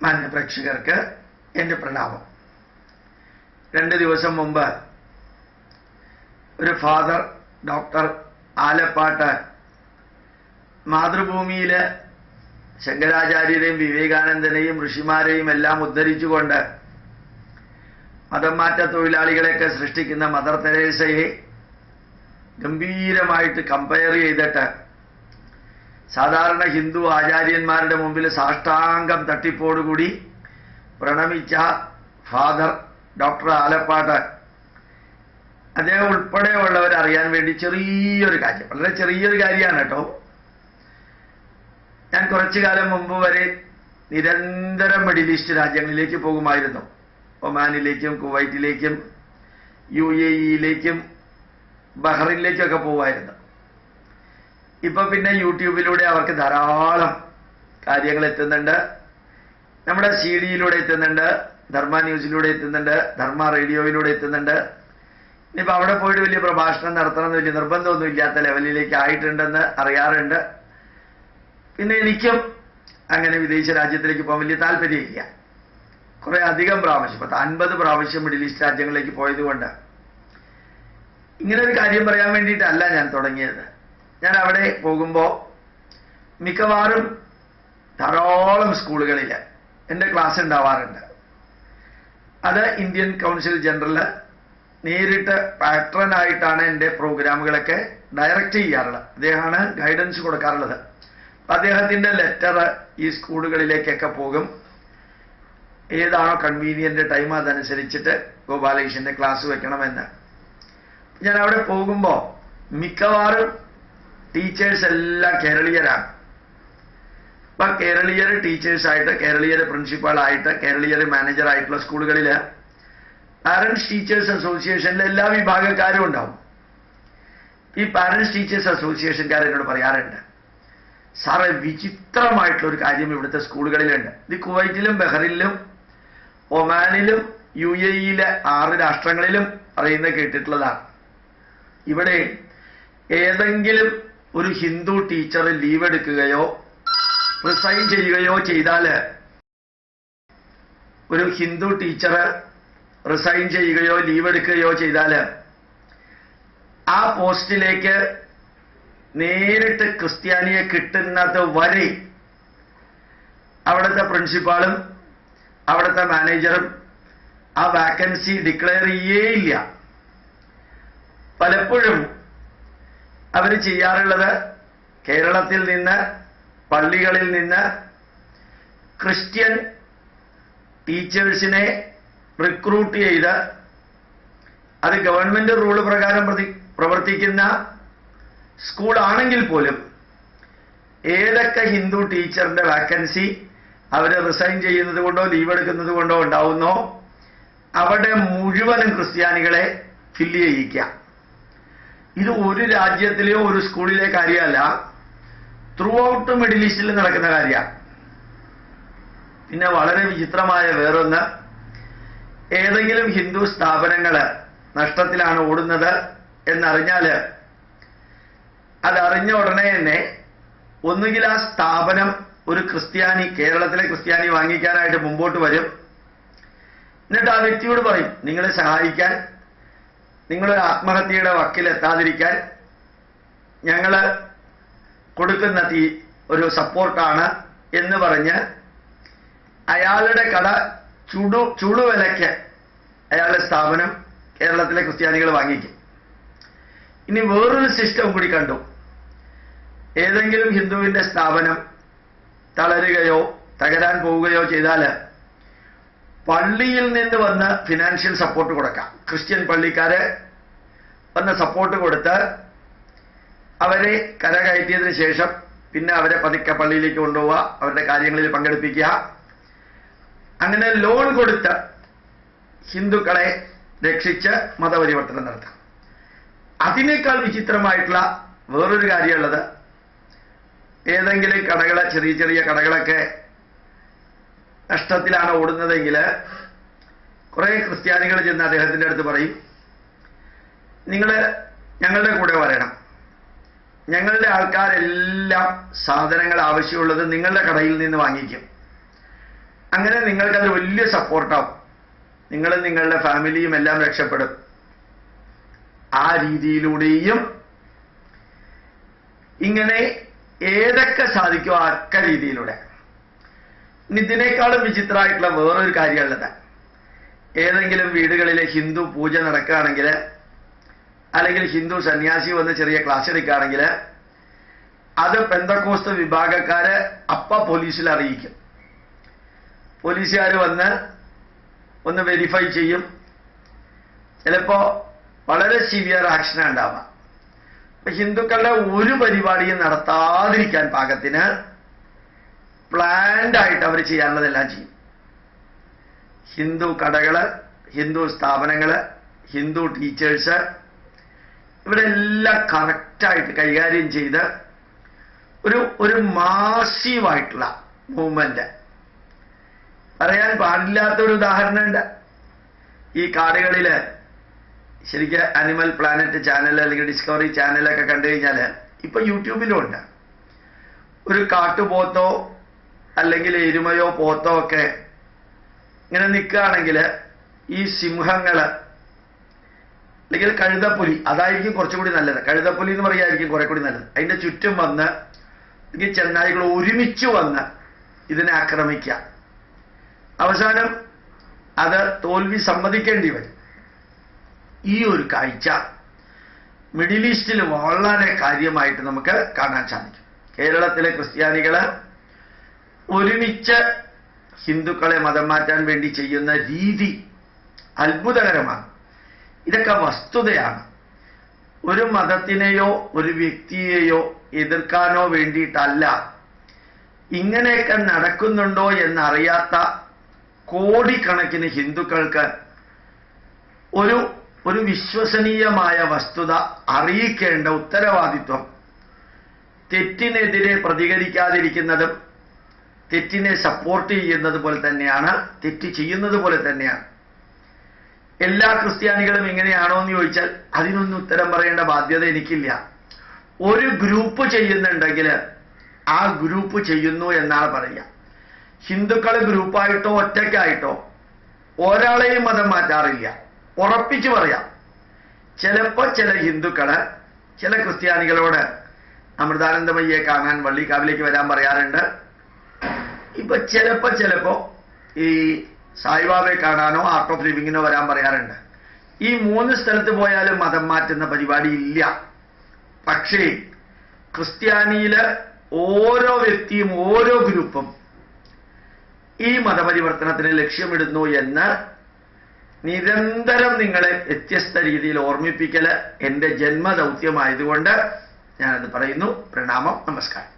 മാന്യ പ്രേക്ഷകർക്ക് എൻ്റെ പ്രണാമം. 2 ദിവസം മുമ്പ് ഒരു ഫാദർ ഡോക്ടർ ആലപ്പാട്ട് മാതൃഭൂമിയിൽ ശങ്കരാചാര്യരെയും വിവേകാനന്ദനെയും ഋഷിമാരെയും എല്ലാം ഉദ്ധരിച്ചുകൊണ്ട് മതം മാറ്റ തൊഴിലാളികളെയൊക്കെ സൃഷ്ടിക്കുന്ന മദർ തെരേസയെ ഗംഭീരമായിട്ട് കമ്പയർ ചെയ്തിട്ട് സാധാരണ ഹിന്ദു ആചാര്യന്മാരുടെ മുമ്പിൽ സാഷ്ടാംഗം തട്ടിപ്പോടുകൂടി പ്രണമിച്ച ഫാദർ ഡോക്ടർ ആലപ്പാട്ട് അദ്ദേഹം ഉൾപ്പെടെയുള്ളവർ അറിയാൻ വേണ്ടി ചെറിയൊരു കാര്യം, വളരെ ചെറിയൊരു കാര്യമാണ് കേട്ടോ. ഞാൻ കുറച്ചു കാലം മുമ്പ് വരെ നിരന്തരം മിഡിൽ ഈസ്റ്റ് രാജ്യങ്ങളിലേക്ക് പോകുമായിരുന്നു. ഒമാനിലേക്കും കുവൈറ്റിലേക്കും UAE-യിലേക്കും ബഹ്റിനിലേക്കൊക്കെ പോകുമായിരുന്നു. ഇപ്പൊ പിന്നെ യൂട്യൂബിലൂടെ അവർക്ക് ധാരാളം കാര്യങ്ങൾ എത്തുന്നുണ്ട്. നമ്മുടെ CD-യിലൂടെ എത്തുന്നുണ്ട്, ധർമ്മ ന്യൂസിലൂടെ എത്തുന്നുണ്ട്, ധർമ്മ റേഡിയോയിലൂടെ എത്തുന്നുണ്ട്. ഇനിയിപ്പോൾ അവിടെ പോയിട്ട് വലിയ പ്രഭാഷണം നടത്തണമെന്ന് വലിയ നിർബന്ധമൊന്നും ഇല്ലാത്ത ലെവലിലേക്ക് ആയിട്ടുണ്ടെന്ന് അറിയാറുണ്ട്. പിന്നെ എനിക്കും അങ്ങനെ വിദേശ രാജ്യത്തിലേക്ക് പോകാൻ വലിയ താല്പര്യമില്ല. കുറെ അധികം പ്രാവശ്യം 50 പ്രാവശ്യം മിഡിൽ ഈസ്റ്റ് രാജ്യങ്ങളിലേക്ക് പോയതുകൊണ്ട് ഇങ്ങനെ ഒരു കാര്യം പറയാൻ വേണ്ടിയിട്ടല്ല ഞാൻ തുടങ്ങിയത്. ഞാൻ അവിടെ പോകുമ്പോൾ മിക്കവാറും ധാരാളം സ്കൂളുകളിൽ എൻ്റെ ക്ലാസ് ഉണ്ടാവാറുണ്ട്. അത് ഇന്ത്യൻ കൗൺസിൽ ജനറൽ നേരിട്ട് പാട്രനായിട്ടാണ് എൻ്റെ പ്രോഗ്രാമുകളൊക്കെ ഡയറക്റ്റ് ചെയ്യാറുള്ളത്. അദ്ദേഹമാണ് ഗൈഡൻസ് കൊടുക്കാറുള്ളത്. അദ്ദേഹത്തിൻ്റെ ലെറ്റർ ഈ സ്കൂളുകളിലേക്കൊക്കെ പോകും. ഏതാണോ കൺവീനിയൻ്റ് ടൈം അതനുസരിച്ചിട്ട് ഗോപാലകൃഷ്ണൻ്റെ ക്ലാസ് വെക്കണമെന്ന്. ഞാൻ അവിടെ പോകുമ്പോൾ മിക്കവാറും ടീച്ചേഴ്സ് എല്ലാം കേരളീയരാണ്. അപ്പം കേരളീയർ ടീച്ചേഴ്സായിട്ട്, കേരളീയർ പ്രിൻസിപ്പാളായിട്ട്, കേരളീയർ മാനേജറായിട്ടുള്ള സ്കൂളുകളിൽ പാരൻസ് ടീച്ചേഴ്സ് അസോസിയേഷനിലെ എല്ലാ വിഭാഗക്കാരും ഉണ്ടാവും. ഈ പാരൻസ് ടീച്ചേഴ്സ് അസോസിയേഷൻകാർ എന്നോട് പറയാറുണ്ട്, സാറേ വിചിത്രമായിട്ടുള്ളൊരു കാര്യം ഇവിടുത്തെ സ്കൂളുകളിലുണ്ട്. ഇത് കുവൈറ്റിലും ബഹ്റിനിലും ഒമാനിലും UAE-യിലെ 6 രാഷ്ട്രങ്ങളിലും പറയുന്നത് കേട്ടിട്ടുള്ളതാണ്. ഇവിടെ ഏതെങ്കിലും ഒരു ഹിന്ദു ടീച്ചർ ലീവ് എടുക്കുകയോ റിസൈൻ ചെയ്യുകയോ ചെയ്താൽ, ഒരു ഹിന്ദു ടീച്ചർ റിസൈൻ ചെയ്യുകയോ ലീവ് എടുക്കുകയോ ചെയ്താൽ ആ പോസ്റ്റിലേക്ക് നേരിട്ട് ക്രിസ്ത്യാനിയെ കിട്ടുന്നത് വരെ അവിടുത്തെ പ്രിൻസിപ്പാളും അവിടുത്തെ മാനേജറും ആ വാക്കൻസി ഡിക്ലെയർ ചെയ്യേയില്ല. പലപ്പോഴും അവർ ചെയ്യാറുള്ളത് കേരളത്തിൽ നിന്ന്, പള്ളികളിൽ നിന്ന് ക്രിസ്ത്യൻ ടീച്ചേഴ്സിനെ റിക്രൂട്ട് ചെയ്ത്, അത് ഗവൺമെന്റ് റൂള് പ്രകാരം പ്രവർത്തിക്കുന്ന സ്കൂളാണെങ്കിൽ പോലും ഏതൊക്കെ ഹിന്ദു ടീച്ചറിന്റെ വാക്കൻസി അവർ റിസൈൻ ചെയ്യുന്നത് കൊണ്ടോ ലീവ് എടുക്കുന്നത് കൊണ്ടോ ഉണ്ടാവുന്നോ അവിടെ മുഴുവനും ക്രിസ്ത്യാനികളെ ഫില്ല് ചെയ്യിക്കാം. ഇത് ഒരു രാജ്യത്തിലെയോ ഒരു സ്കൂളിലെ കാര്യമല്ല, ത്രൂ ഔട്ട് മിഡിൽ ഈസ്റ്റിൽ നടക്കുന്ന കാര്യമാണ്. പിന്നെ വളരെ വിചിത്രമായ വേറൊന്ന്, ഏതെങ്കിലും ഹിന്ദു സ്ഥാപനങ്ങൾ നഷ്ടത്തിലാണ് ഓടുന്നത് എന്നറിഞ്ഞാൽ അതറിഞ്ഞ ഉടനെ തന്നെ ഒന്നുകിൽ ആ സ്ഥാപനം ഒരു ക്രിസ്ത്യാനി, കേരളത്തിലെ ക്രിസ്ത്യാനി വാങ്ങിക്കാനായിട്ട് മുമ്പോട്ട് വരും. എന്നിട്ട് ആ വ്യക്തിയോട് പറയും, നിങ്ങളെ സഹായിക്കാൻ, നിങ്ങളൊരു ആത്മഹത്യയുടെ വക്കിലെത്താതിരിക്കാൻ ഞങ്ങൾ കൊടുക്കുന്ന ഒരു സപ്പോർട്ടാണ് എന്ന് പറഞ്ഞ് അയാളുടെ കട ചുളുവിലയ്ക്ക് അയാളുടെ സ്ഥാപനം കേരളത്തിലെ ക്രിസ്ത്യാനികൾ വാങ്ങിക്കും. ഇനി വേറൊരു സിസ്റ്റം കൂടി കണ്ടു. ഏതെങ്കിലും ഹിന്ദുവിന്റെ സ്ഥാപനം തളരുകയോ തകരാൻ പോവുകയോ ചെയ്താൽ പള്ളിയിൽ നിന്ന് വന്ന് ഫിനാൻഷ്യൽ സപ്പോർട്ട് കൊടുക്കാം. ക്രിസ്ത്യൻ പള്ളിക്കാരെ വന്ന് സപ്പോർട്ട് കൊടുത്ത് അവരെ കരകയറ്റിയതിനു ശേഷം പിന്നെ അവരെ പതുക്കെ പള്ളിയിലേക്ക് കൊണ്ടുപോവുക, അവരുടെ കാര്യങ്ങളിൽ പങ്കെടുപ്പിക്കുക. അങ്ങനെ ലോൺ കൊടുത്ത് ഹിന്ദുക്കളെ രക്ഷിച്ച് മതപരിവർത്തനം നടത്താം. അതിനേക്കാൾ വിചിത്രമായിട്ടുള്ള വേറൊരു കാര്യമുള്ളത്, ഏതെങ്കിലും കടകളെ, ചെറിയ ചെറിയ കടകളൊക്കെ നഷ്ടത്തിലാണ് ഓടുന്നതെങ്കിൽ കുറെ ക്രിസ്ത്യാനികൾ ചെന്ന് അദ്ദേഹത്തിൻ്റെ അടുത്ത് പറയും, നിങ്ങൾ ഞങ്ങളുടെ കൂടെ വരണം, ഞങ്ങളുടെ ആൾക്കാരെല്ലാം സാധനങ്ങൾ ആവശ്യമുള്ളത് നിങ്ങളുടെ കടയിൽ നിന്ന് വാങ്ങിക്കും. അങ്ങനെ നിങ്ങൾക്കത് വലിയ സപ്പോർട്ടാവും. നിങ്ങളും നിങ്ങളുടെ ഫാമിലിയും എല്ലാം രക്ഷപ്പെടും. ആ രീതിയിലൂടെയും ഇങ്ങനെ ഏതൊക്കെ സാധിക്കോ ഒക്കെ രീതിയിലൂടെ. ഇതിനേക്കാളും വിചിത്രമായിട്ടുള്ള വേറൊരു കാര്യമുള്ളത്, ഏതെങ്കിലും വീടുകളിലെ ഹിന്ദു പൂജ നടക്കുകയാണെങ്കിൽ, അല്ലെങ്കിൽ ഹിന്ദു സന്യാസി വന്ന് ചെറിയ ക്ലാസ് എടുക്കുകയാണെങ്കിൽ, അത് പെന്തക്കോസ്ത് വിഭാഗക്കാര് പോലീസിൽ അറിയിക്കും. പോലീസുകാർ വന്ന് ഒന്ന് വെരിഫൈ ചെയ്യും. ചിലപ്പോ വളരെ സിവിയർ ആക്ഷൻ ഉണ്ടാവാം. അപ്പൊ ഹിന്ദുക്കളുടെ ഒരു പരിപാടിയും നടത്താതിരിക്കാൻ പാകത്തിന് പ്ലാൻഡ് ആയിട്ട് അവർ ചെയ്യാനുള്ളതെല്ലാം ചെയ്യും. ഹിന്ദു കടകള്, ഹിന്ദു സ്ഥാപനങ്ങള്, ഹിന്ദു ടീച്ചേഴ്സ്, ഇവിടെ എല്ലാം കറക്റ്റായിട്ട് കൈകാര്യം ചെയ്ത് ഒരു മാസീവായിട്ടുള്ള മൂവ്മെന്റ്. പറയാൻ പാടില്ലാത്തൊരു ഉദാഹരണമുണ്ട്. ഈ കാടുകളില് ശരിക്കും അനിമൽ പ്ലാനറ്റ് ചാനൽ അല്ലെങ്കിൽ ഡിസ്കവറി ചാനലൊക്കെ കണ്ടു കഴിഞ്ഞാൽ ഇപ്പൊ യൂട്യൂബിലും ഉണ്ട്. ഒരു കാട്ടുപോത്തോ അല്ലെങ്കിൽ എരുമയോ പോത്തോ ഒക്കെ ഇങ്ങനെ നിൽക്കുകയാണെങ്കിൽ ഈ സിംഹങ്ങള് അല്ലെങ്കിൽ കഴുതപ്പുലി, അതായിരിക്കും കുറച്ചുകൂടി നല്ലത്. കഴുതപ്പുലി എന്ന് പറയായിരിക്കും കുറെ കൂടി നല്ലത്. അതിന്റെ ചുറ്റും വന്ന് അല്ലെങ്കിൽ ചെന്നായികൾ ഒരുമിച്ച് വന്ന് ഇതിനെ ആക്രമിക്കാം. അവസാനം അത് തോൽവി സമ്മതിക്കേണ്ടി വരും. ഈ ഒരു കാഴ്ച മിഡിൽ ഈസ്റ്റിൽ വളരെ കാര്യമായിട്ട് നമുക്ക് കാണാൻ സാധിക്കും. കേരളത്തിലെ ക്രിസ്ത്യാനികള് ഒരുമിച്ച് ഹിന്ദുക്കളെ മതം മാറ്റാൻ വേണ്ടി ചെയ്യുന്ന രീതി അത്ഭുതകരമാണ്. ഇതൊക്കെ വസ്തുതയാണ്. ഒരു മതത്തിനെയോ ഒരു വ്യക്തിയെയോ എതിർക്കാനോ വേണ്ടിയിട്ടല്ല. ഇങ്ങനെയൊക്കെ നടക്കുന്നുണ്ടോ എന്നറിയാത്ത കോടിക്കണക്കിന് ഹിന്ദുക്കൾക്ക് ഒരു വിശ്വസനീയമായ വസ്തുത അറിയിക്കേണ്ട ഉത്തരവാദിത്വം തെറ്റിനെതിരെ പ്രതികരിക്കാതിരിക്കുന്നതും തെറ്റിനെ സപ്പോർട്ട് ചെയ്യുന്നത് പോലെ തന്നെയാണ്, തെറ്റ് ചെയ്യുന്നത് പോലെ തന്നെയാണ്. എല്ലാ ക്രിസ്ത്യാനികളും ഇങ്ങനെയാണോ എന്ന് ചോദിച്ചാൽ അതിനൊന്നും ഉത്തരം പറയേണ്ട ബാധ്യത എനിക്കില്ല. ഒരു ഗ്രൂപ്പ് ചെയ്യുന്നുണ്ടെങ്കിൽ ആ ഗ്രൂപ്പ് ചെയ്യുന്നു എന്നാണ് പറയുക. ഹിന്ദുക്കൾ ഗ്രൂപ്പായിട്ടോ ഒറ്റയ്ക്കായിട്ടോ ഒരാളെയും മതം മാറ്റാറില്ല. ഉറപ്പിച്ചു പറയാം. ചിലപ്പോൾ ചില ഹിന്ദുക്കള് ചില ക്രിസ്ത്യാനികളോട് അമൃതാനന്ദമയ്യെ കാണാൻ വള്ളിക്കാവിലേക്ക് വരാൻ പറയാറുണ്ട്. ഇപ്പൊ ചിലപ്പോ ഈ സായിബാബയെ കാണാനോ ആർട്ട് ഓഫ് ലിവിങ്ങിനോ വരാൻ പറയാറുണ്ട്. ഈ 3 സ്ഥലത്ത് പോയാലും മതം മാറ്റുന്ന പരിപാടി ഇല്ല. പക്ഷേ ക്രിസ്ത്യാനിയില് ഓരോ വ്യക്തിയും ഓരോ ഗ്രൂപ്പും ഈ മതപരിവർത്തനത്തിന് ലക്ഷ്യമിടുന്നു എന്ന് നിരന്തരം നിങ്ങളെ വ്യത്യസ്ത രീതിയിൽ ഓർമ്മിപ്പിക്കല് എന്റെ ജന്മദൗത്യമായതുകൊണ്ട് ഞാനത് പറയുന്നു. പ്രണാമം, നമസ്കാരം.